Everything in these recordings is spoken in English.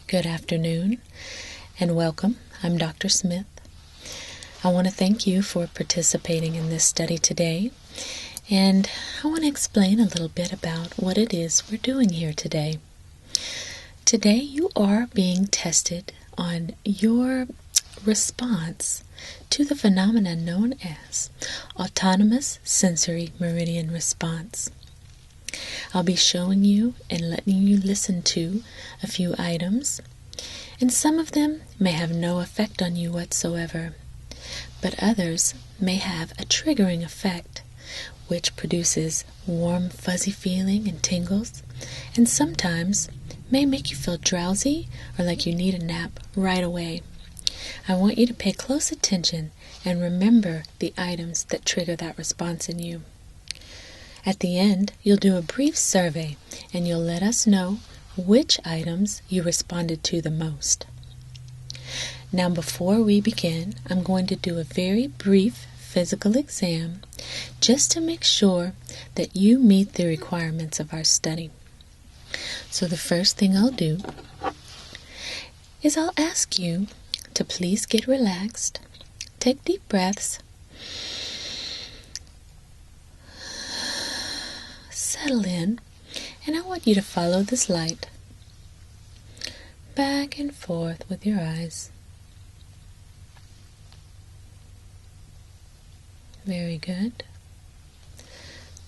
Good afternoon and welcome. I'm Dr. Smith. I want to thank you for participating in this study today, and I want to explain a little bit about what it is we're doing here today. Today you are being tested on your response to the phenomenon known as autonomous sensory meridian response. I'll be showing you and letting you listen to a few items, and some of them may have no effect on you whatsoever, but others may have a triggering effect, which produces warm, fuzzy feeling and tingles, and sometimes may make you feel drowsy or like you need a nap right away. I want you to pay close attention and remember the items that trigger that response in you. At the end, you'll do a brief survey and you'll let us know which items you responded to the most. Now, before we begin, I'm going to do a very brief physical exam just to make sure that you meet the requirements of our study. So the first thing I'll do is I'll ask you to please get relaxed, take deep breaths, settle in, and I want you to follow this light back and forth with your eyes. Very good.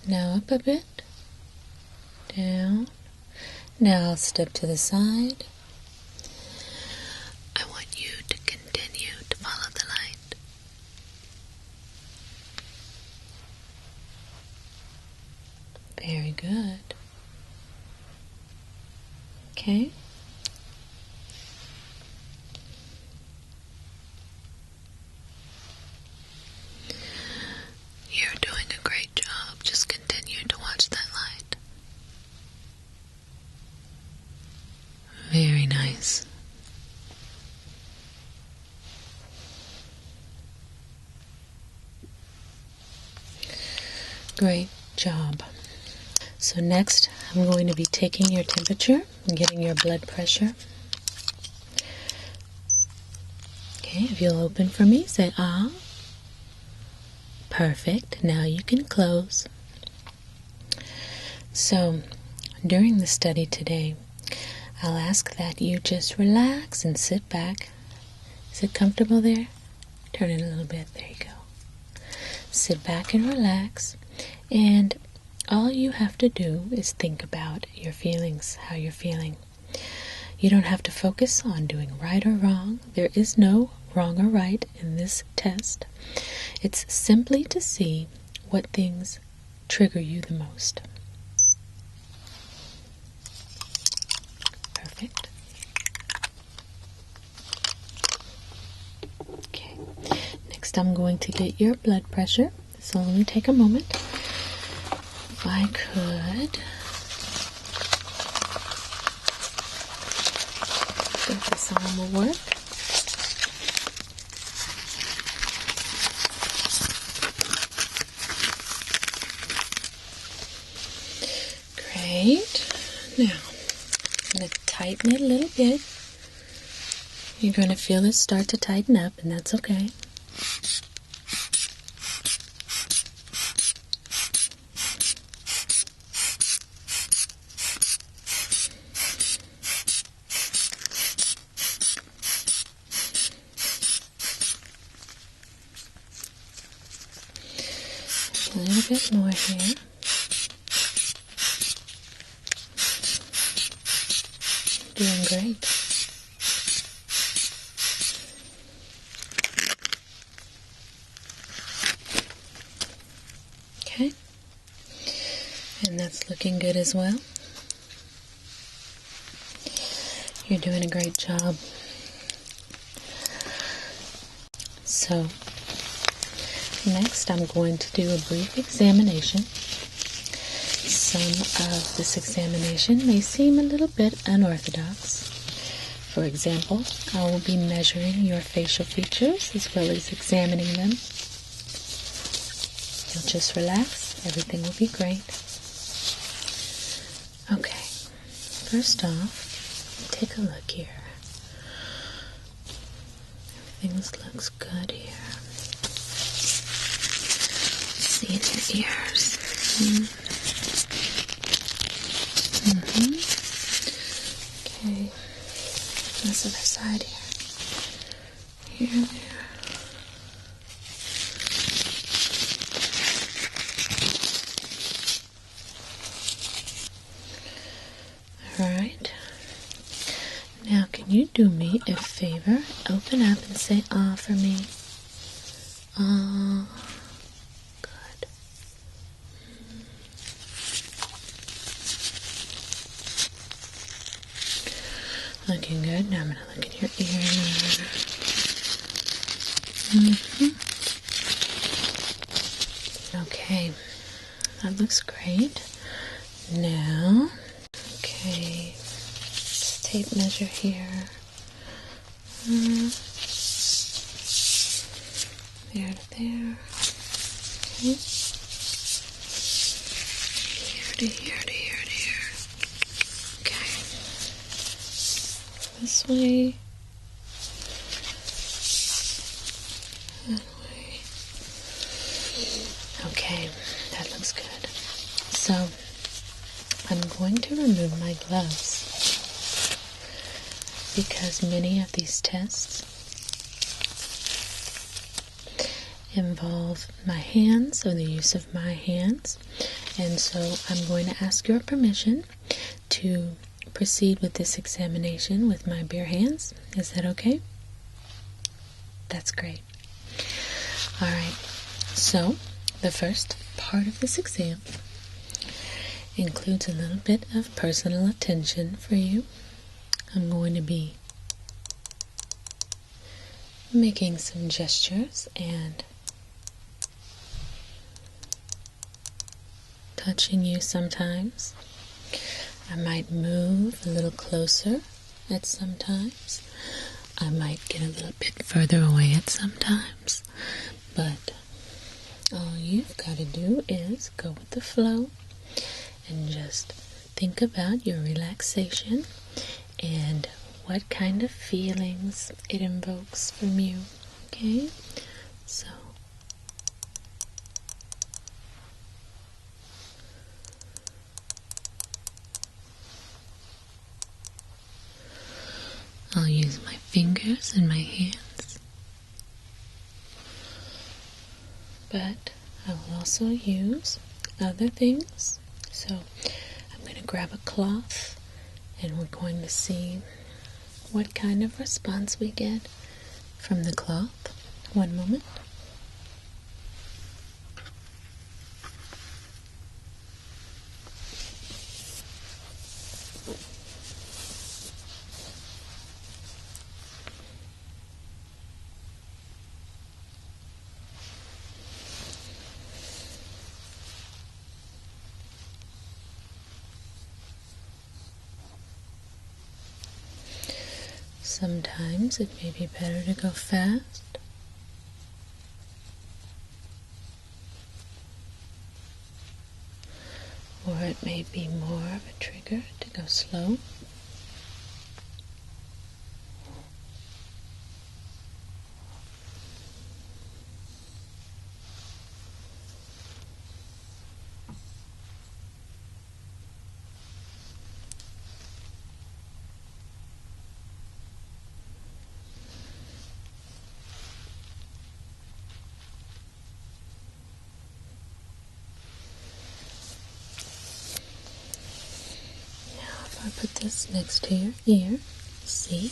Now up a bit, down. Now I'll step to the side. I want you to continue to follow the light. Very good. Okay. You're doing a great job. Just continue to watch that light. Very nice. Great job. So next, I'm going to be taking your temperature and getting your blood pressure. Okay, if you'll open for me, say ah. Perfect. Now you can close. So, during the study today, I'll ask that you just relax and sit back. Is it comfortable there? Turn it a little bit. There you go. Sit back and relax, and all you have to do is think about your feelings, how you're feeling. You don't have to focus on doing right or wrong. There is no wrong or right in this test. It's simply to see what things trigger you the most. Perfect. Okay. Next, I'm going to get your blood pressure. This will only take a moment. If I could think this arm will work. Great. Now, I'm going to tighten it a little bit. You're going to feel it start to tighten up, and that's okay. A little bit more here. Doing great. Okay. And that's looking good as well. You're doing a great job. So, next I'm going to do a brief examination. Some of this examination may seem a little bit unorthodox. For example, I will be measuring your facial features as well as examining them. You'll just relax. Everything will be great. Okay. First off, take a look here. Everything looks good here. See in your ears. Okay. This other side here. Here, there. Alright. Now, can you do me a favor? Open up and say "ah" for me. Ah. Good. Looking good. Now I'm going to look in your ear. Okay. That looks great. Now, okay. Tape measure here. There to there. Okay. Here to here to here to here. Okay. This way. That way. Okay, that looks good. So, I'm going to remove my gloves, because many of these tests involve my hands, or the use of my hands, and so I'm going to ask your permission to proceed with this examination with my bare hands. Is that okay? That's great. Alright, so the first part of this exam includes a little bit of personal attention for you. I'm going to be making some gestures and touching you sometimes. I might move a little closer at some times. I might get a little bit further away at some times. But all you've got to do is go with the flow and just think about your relaxation and what kind of feelings it invokes from you. Okay? So, I'll use my fingers and my hands, but I will also use other things. So I'm going to grab a cloth and we're going to see what kind of response we get from the cloth. One moment. Sometimes it may be better to go fast, or it may be more of a trigger to go slow. I put this next to your ear. See?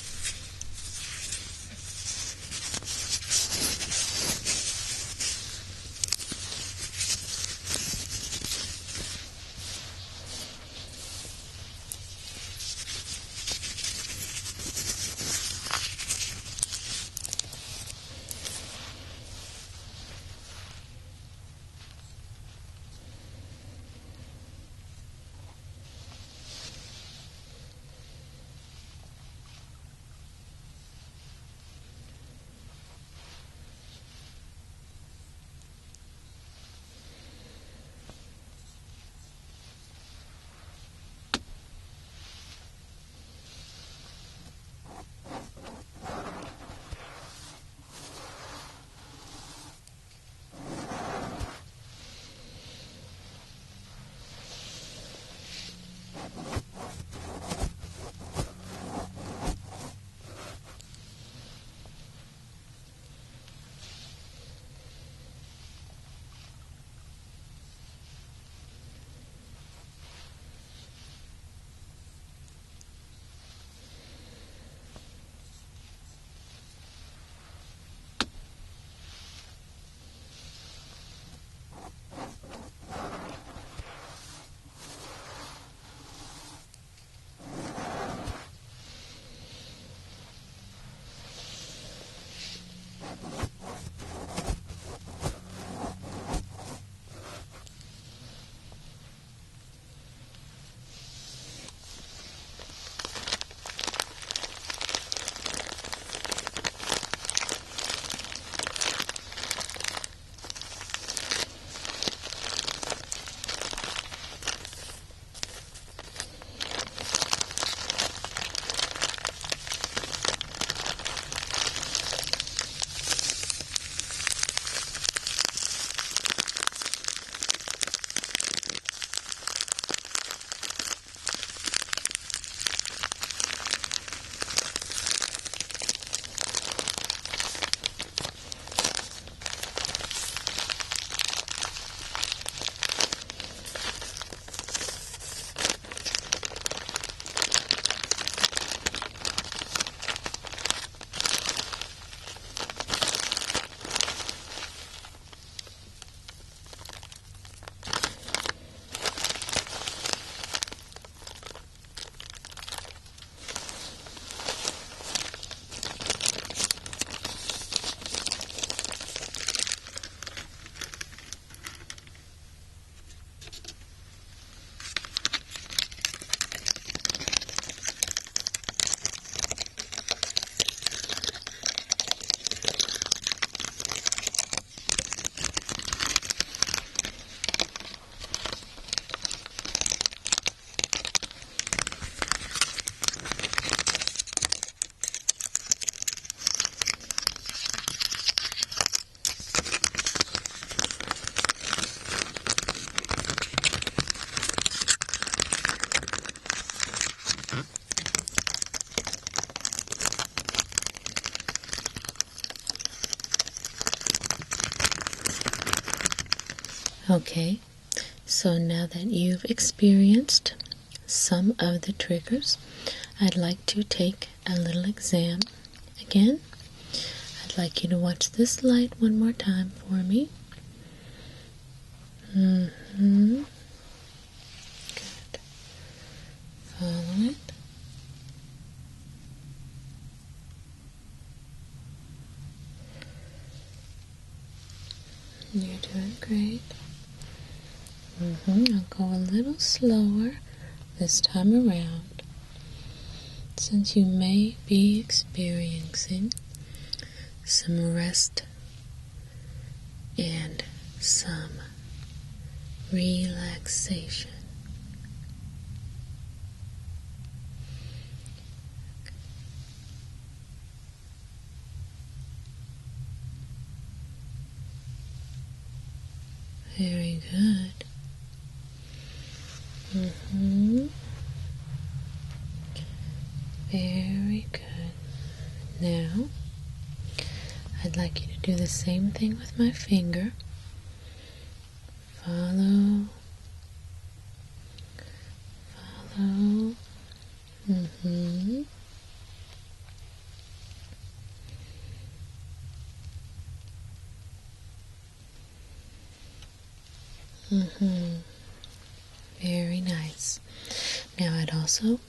Okay, so now that you've experienced some of the triggers, I'd like to take a little exam again. I'd like you to watch this light one more time for me. Good. Follow it. You're doing great. I'll go a little slower this time around, since you may be experiencing some rest and some relaxation. Very good. Very good. Now, I'd like you to do the same thing with my finger. Follow. Follow. Very nice. Now I'd also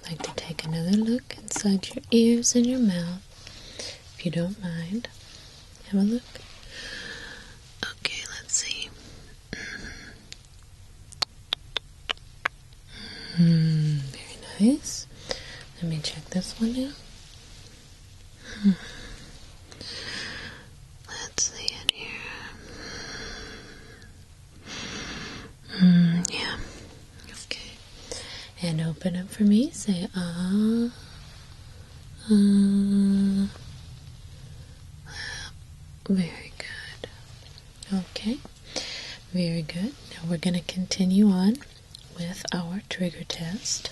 like to take another look inside your ears and your mouth, if you don't mind. Have a look. Okay, let's see. Very nice. Let me check this one now. Let's see it here. Yeah. Okay. And open up for me. Say ah. Very good. Okay. Very good. Now we're going to continue on with our trigger test.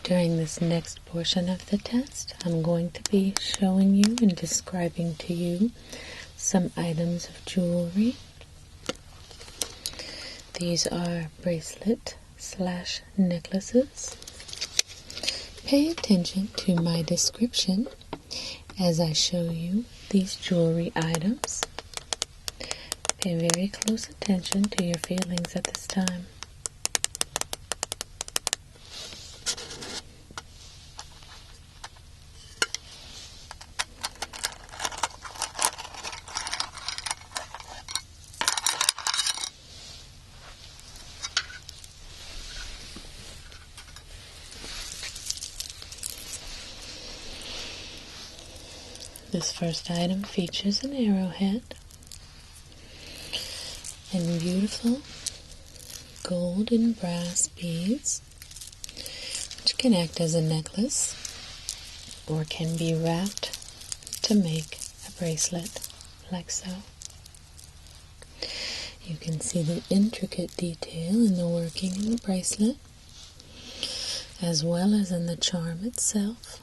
During this next portion of the test, I'm going to be showing you and describing to you some items of jewelry. These are bracelet/necklaces. Pay attention to my description as I show you these jewelry items. Pay very close attention to your feelings at this time. This first item features an arrowhead and beautiful gold and brass beads, which can act as a necklace or can be wrapped to make a bracelet, like so. You can see the intricate detail in the working in the bracelet, as well as in the charm itself.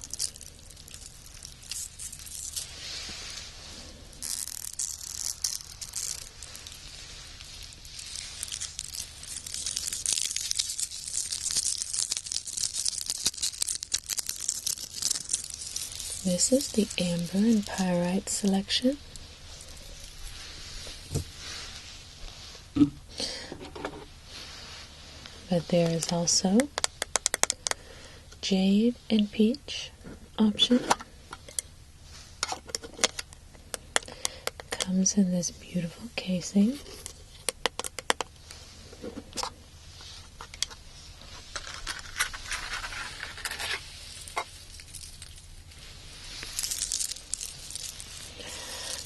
This is the amber and pyrite selection. But there is also jade and peach option. Comes in this beautiful casing.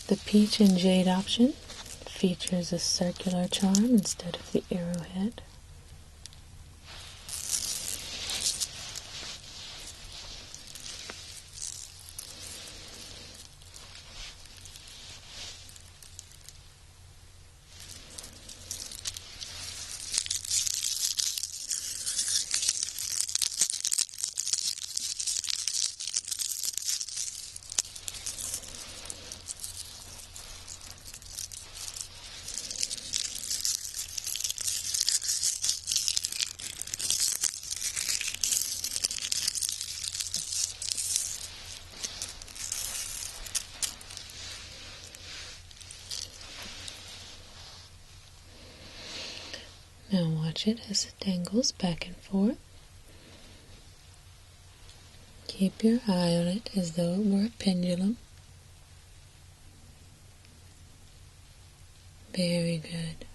The peach and jade option features a circular charm instead of the arrowhead. Now watch it as it dangles back and forth. Keep your eye on it as though it were a pendulum. Very good.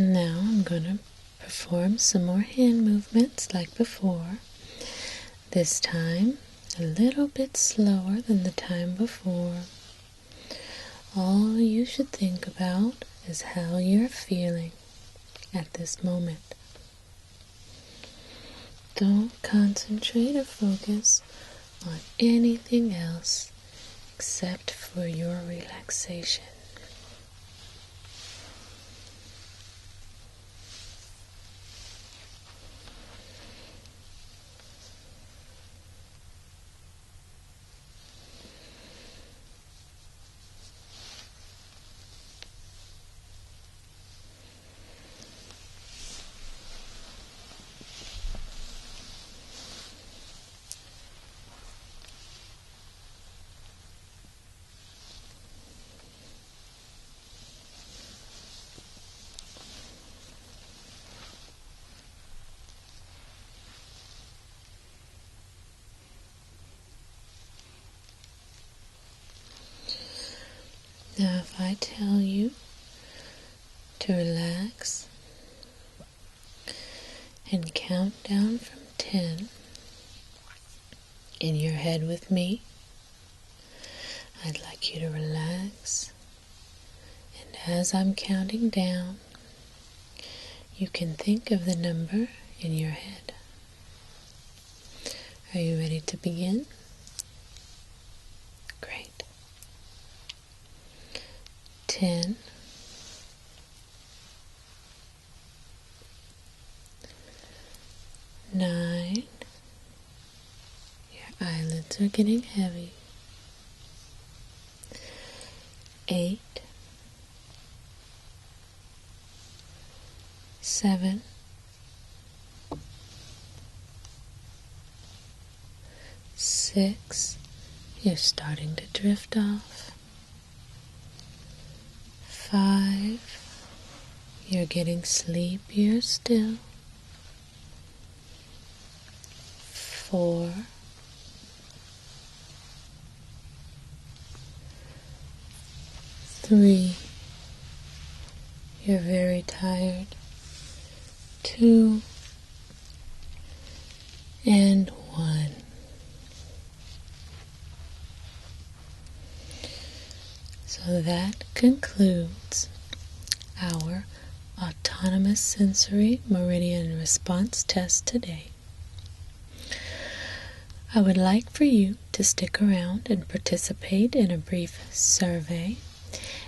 Now I'm going to perform some more hand movements like before. This time a little bit slower than the time before. All you should think about is how you're feeling at this moment. Don't concentrate or focus on anything else except for your relaxation. Now, if I tell you to relax and count down from 10 in your head with me, I'd like you to relax. And as I'm counting down, you can think of the number in your head. Are you ready to begin? Great. 10, 9, your eyelids are getting heavy. 8, 7, 6, you're starting to drift off. 5, you're getting sleepier still. 4, 3, you're very tired. 2, and 1. So that concludes our autonomous sensory meridian response test today. I would like for you to stick around and participate in a brief survey,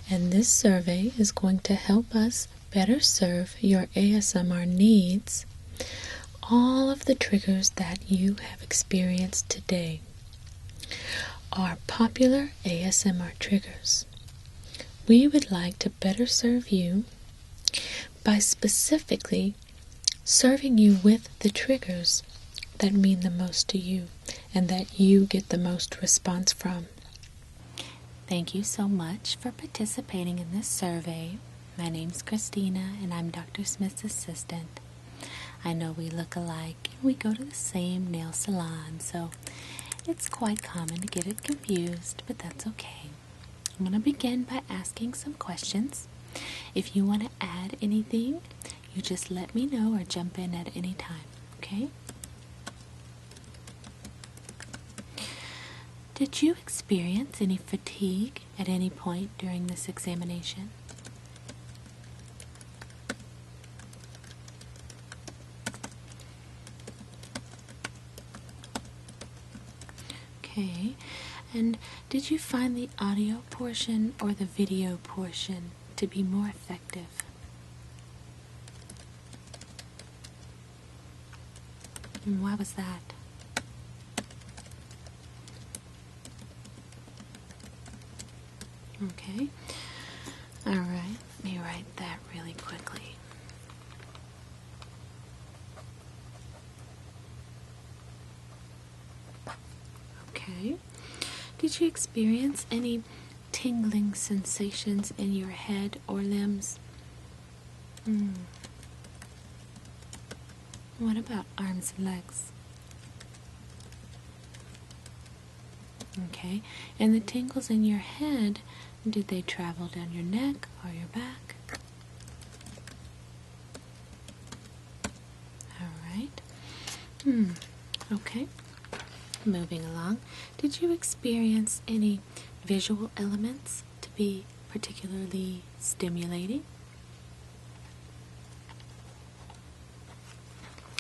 and this survey is going to help us better serve your ASMR needs, all of the triggers that you have experienced today are popular ASMR triggers. We would like to better serve you by specifically serving you with the triggers that mean the most to you and that you get the most response from. Thank you so much for participating in this survey. My name's Christina and I'm Dr. Smith's assistant. I know we look alike and we go to the same nail salon, so it's quite common to get it confused, but that's okay. I'm going to begin by asking some questions. If you want to add anything, you just let me know or jump in at any time, okay? Did you experience any fatigue at any point during this examination? Okay, and did you find the audio portion or the video portion to be more effective? And why was that? Okay, alright, let me write that really quickly. Okay, did you experience any tingling sensations in your head or limbs? What about arms and legs? Okay, and the tingles in your head, did they travel down your neck or your back? Alright. Okay. Moving along. Did you experience any visual elements to be particularly stimulating?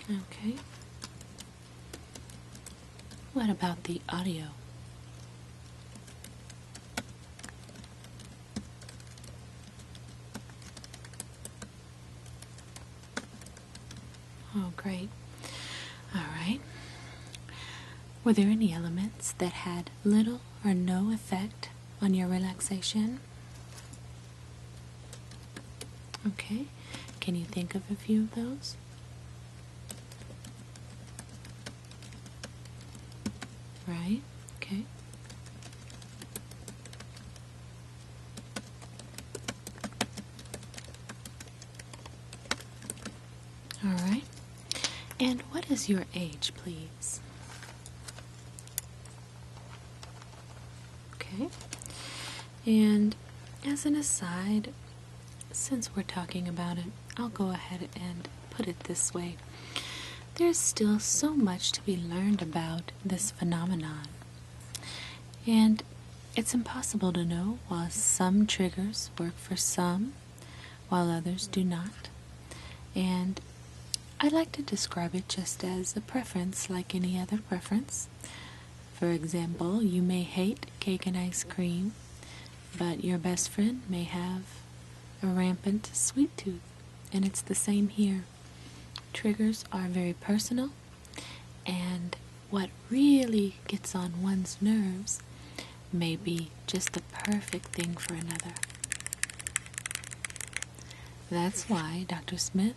Okay. What about the audio? Oh, great. All right. Were there any elements that had little or no effect on your relaxation? Okay. Can you think of a few of those? Right. Okay. All right. And what is your age, please? Okay. And as an aside, since we're talking about it, I'll go ahead and put it this way. There's still so much to be learned about this phenomenon. And it's impossible to know why some triggers work for some, while others do not. And I like to describe it just as a preference, like any other preference. For example, you may hate cake and ice cream, but your best friend may have a rampant sweet tooth, and it's the same here. Triggers are very personal, and what really gets on one's nerves may be just the perfect thing for another. That's why Dr. Smith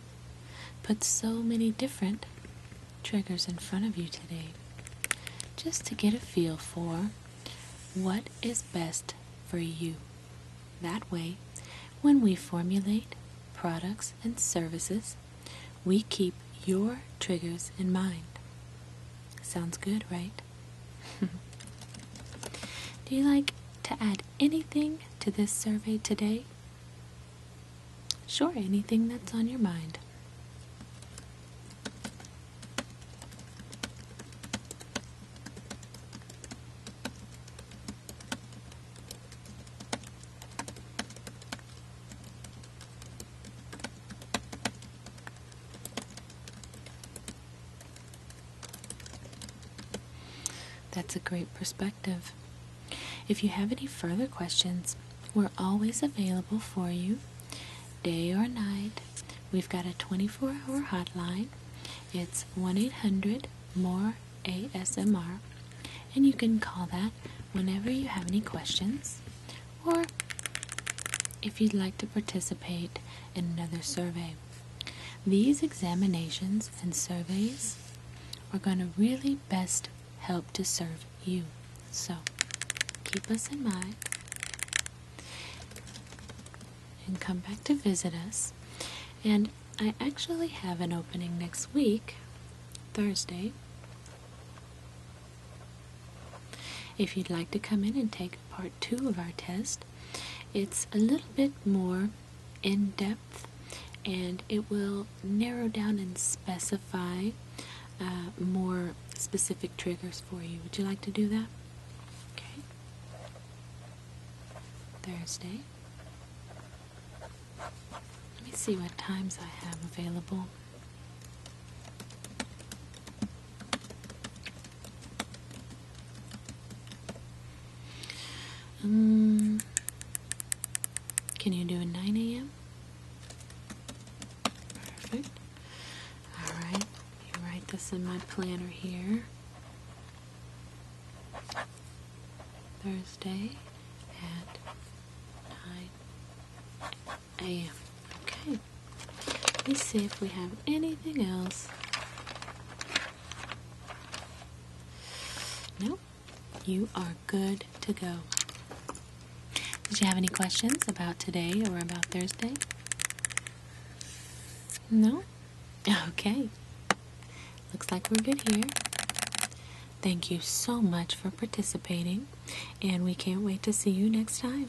put so many different triggers in front of you today, just to get a feel for what is best for you. That way, when we formulate products and services, we keep your triggers in mind. Sounds good, right? Do you like to add anything to this survey today? Sure, anything that's on your mind. That's a great perspective. If you have any further questions, we're always available for you, day or night. We've got a 24-hour hotline. It's 1-800-MORE-ASMR, and you can call that whenever you have any questions, or if you'd like to participate in another survey. These examinations and surveys are going to really best help to serve you. So keep us in mind and come back to visit us. And I actually have an opening next week, Thursday. If you'd like to come in and take part 2 of our test, it's a little bit more in-depth, and it will narrow down and specify more specific triggers for you. Would you like to do that? Okay. Thursday. Let me see what times I have available. Can you do a 9 a.m.? Perfect. All right. You write this in my planner here. Thursday at 9 a.m. Okay. Let me see if we have anything else. Nope. You are good to go. Did you have any questions about today or about Thursday? No? Okay. Looks like we're good here. Thank you so much for participating, and we can't wait to see you next time.